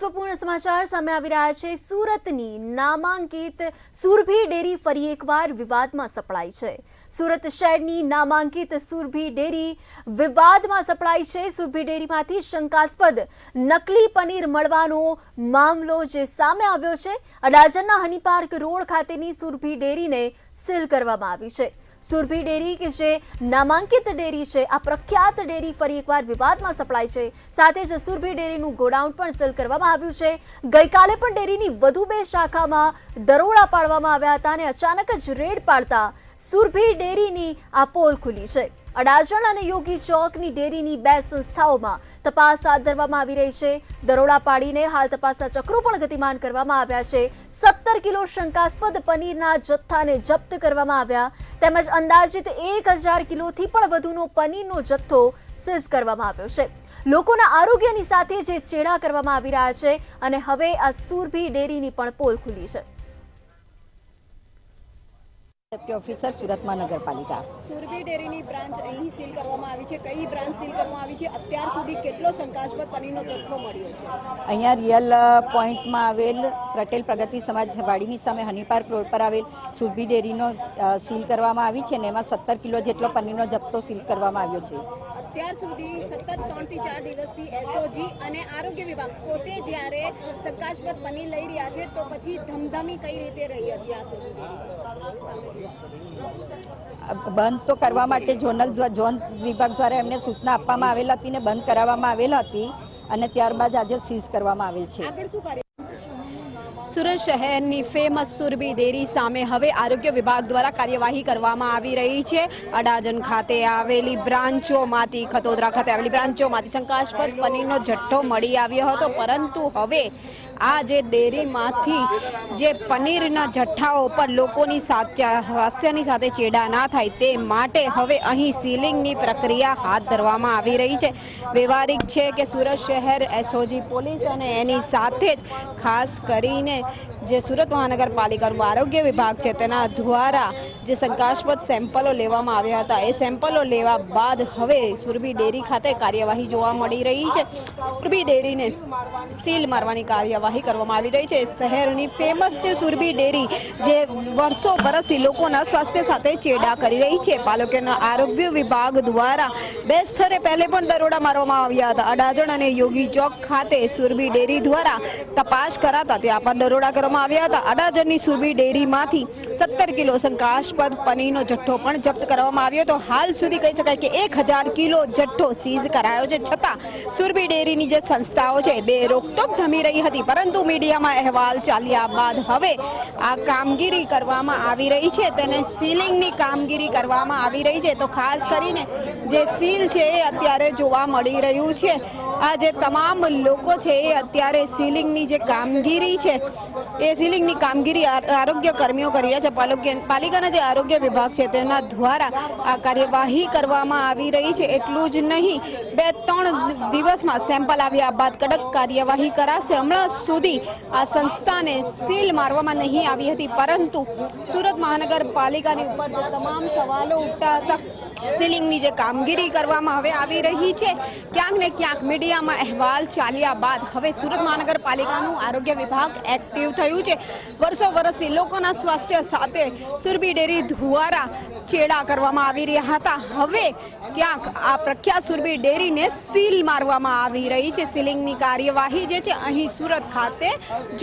મહત્વપૂર્ણ સમાચાર સામે આવી રહ્યા છે। સુરતની નામાંકિત સુરભી ડેરી ફરી એકવાર વિવાદમાં સપડાઈ છે। સુરત શહેરની નામાંકિત સુરભી ડેરી વિવાદમાં સપડાઈ છે। સુરભી ડેરીમાંથી શંકાસ્પદ નકલી પનીર મળવાનો મામલો જે સામે આવ્યો છે। અડાજણના હની પાર્ક રોડ ખાતેની સુરભી ડેરીને સીલ કરવામાં આવી છે। સુરભી ડેરી કે જે નામાંકિત ડેરી છે, આ પ્રખ્યાત ડેરી ફરી એકવાર વિવાદમાં સપડાઈ છે। સાથે જ સુરભી ડેરીનું ગોડાઉન પણ સીલ કરવામાં આવ્યું છે। ગઈકાલે પણ ડેરીની વધુ 2 શાખામાં દરોડા પાડવામાં આવ્યા હતા અને અચાનક જ રેડ પાડતા સુરભી ડેરીની આ પોલ ખુલી છે। અડાજણ અને યોગી ચોકની ડેરીની 2 સંસ્થાઓમાં તપાસ હાથ ધરવામાં આવી રહી છે। દરોડા પાડીને હાલ તપાસના ચક્રો પણ ગતિમાન કરવામાં આવ્યા છે। 17 કિલો શંકાસ્પદ પનીરના જથ્થાને જપ્ત કરવામાં આવ્યા તેમજ અંદાજિત 1000 કિલોથી પણ વધુનો પનીરનો જથ્થો સીઝ કરવામાં આવ્યો છે। લોકોના આરોગ્યની સાથે જે ચેડા કરવામાં આવી રહ્યા છે અને હવે આ સુરભી ડેરીની પણ પોલ ખુલી છે। સેફ્ટી ઓફિસર સુરત મહાનગરપાલિકા। સુરભી ડેરીની બ્રાન્ચ અહીં સીલ કરવામાં આવી છે। કઈ બ્રાન્ચ સીલ કરવામાં આવી છે? અત્યાર સુધી કેટલો શંકાસ્પદ પનીરનો જથ્થો મળ્યો છે? અહીંયા રિયલ પોઈન્ટમાં આવેલ પટેલ પ્રગતિ સમાજ વાડીની સામે હની પાર્ક રોડ પર આવેલ સુરભી ડેરીનો સીલ કરવામાં આવી છે અને એમાં 17 કિલો જેટલો પનીરનો જથ્થો સીલ કરવામાં આવ્યો છે। અત્યાર સુધી સતત 3 થી 4 દિવસથી એસઓજી અને આરોગ્ય વિભાગ પોતે જ્યારે શંકાસ્પદ પનીર લઈ રહ્યા છે તો પછી ધમધમી કઈ રીતે રહી હતી આ સુરભી? બંધ તો કરવા માટે ઝોન વિભાગ દ્વારા એમને સૂચના આપવામાં આવેલ હતી ને બંધ કરાવવામાં આવેલ હતી અને ત્યારબાદ આજે સીઝ કરવામાં આવેલ છે। આગળ શું કાર્ય? સુરત શહેરની ફેમસ સુરભી ડેરી સામે હવે આરોગ્ય વિભાગ દ્વારા કાર્યવાહી કરવામાં આવી રહી છે। અડાજણ ખાતે આવેલી બ્રાન્ચોમાંથી ખતોદરા ખાતે આવેલી બ્રાન્ચોમાંથી શંકાસ્પદ પનીરનો જથ્થો મળી આવ્યો હતો, પરંતુ હવે આ જે ડેરીમાંથી જે પનીરના જથ્થાઓ પર લોકોની સ્વાસ્થ્યની સાથે ચેડા ના થાય તે માટે હવે અહીં સીલિંગની પ્રક્રિયા હાથ ધરવામાં આવી રહી છે। વ્યવહારિક છે કે સુરત શહેર એસઓજી પોલીસ અને એની સાથે જ ખાસ કરીને જે સુરત મહાનગરપાલિકાનું આરોગ્ય વિભાગ છે તેના દ્વારા જે શંકાસ્પદ સેમ્પલો લેવામાં આવ્યા હતા એ સેમ્પલો લેવા બાદ હવે સુરભી ડેરી ખાતે કાર્યવાહી જોવા મળી રહી છે। સુરભી ડેરીને સીલ મારવાની કાર્યવાહી કરવામાં આવી રહી છે। શહેરની ફેમસ છે સુરભી ડેરી જે વર્ષો વર્ષથી લોકોના સ્વાસ્થ્ય સાથે ચેડા કરી રહી છે। પાલિકાના આરોગ્ય વિભાગ દ્વારા 2 સ્થળે પહેલે પણ દરોડા મારવામાં આવ્યા હતા। અડાજણ અને યોગી ચોક ખાતે સુરભી ડેરી દ્વારા તપાસ કરાતા ત્યાં પણ દરોડા કરવામાં આવ્યા હતા। અડાજણની સુરભી ડેરીમાંથી 17 કિલો શંકાસ્પદ પનીરનો જથ્થો પણ જપ્ત કરવામાં આવ્યો હતો। હાલ સુધી કહી શકાય કે 1000 કિલો જથ્થો સીઝ કરાયો છે, છતાં સુરભી ડેરીની જે સંસ્થાઓ છે બે રોકટોક થમી રહી હતી, પરંતુ મીડિયામાં અહેવાલ ચાલ્યા બાદ હવે આ કામગીરી કરવામાં આવી રહી છે, તેને સીલિંગની કામગીરી કરવામાં આવી રહી છે। તો ખાસ કરીને જે સીલ છે એ અત્યારે જોવા મળી રહ્યું છે। આ જે તમામ લોકો છે એ અત્યારે સીલિંગની જે કામગીરી છે એ સીલિંગની કામગીરી આરોગ્ય કર્મીઓ કરી રહ્યા છે। પાલિકાના જે આરોગ્ય વિભાગ છે તેના દ્વારા આ કાર્યવાહી કરવામાં આવી રહી છે। એટલું જ નહીં, 2-3 દિવસમાં સેમ્પલ આવ્યા બાદ કડક કાર્યવાહી કરાશે। હમણાં સુધી આ સંસ્થાને સીલ મારવામાં નહીં આવી હતી, પરંતુ સુરત મહાનગરપાલિકાની ઉપર જે તમામ સવાલો ઉઠતા હતા, સીલિંગની જે કામગીરી કરવામાં હવે આવી રહી છે, ક્યાંક ને ક્યાંક મીડિયામાં અહેવાલ ચાલ્યા બાદ હવે સુરત મહાનગરપાલિકાનું આરોગ્ય વિભાગ એક્ટિવ થયું છે। વર્ષો વર્ષથી લોકોના સ્વાસ્થ્ય સાથે સુરભી ડેરી દ્વારા ચેડા કરવામાં આવી રહ્યા હતા, હવે ક્યાંક આ પ્રખ્યાત સુરભી ડેરીને સીલ મારવામાં આવી રહી છે। સીલિંગની કાર્યવાહી જે છે અહીં સુરત ખાતે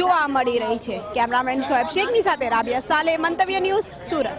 જોવા મળી રહી છે। કેમેરામેન શોએબ શેખની સાથે રાબિયા સાલે, મંતવ્ય ન્યૂઝ, સુરત।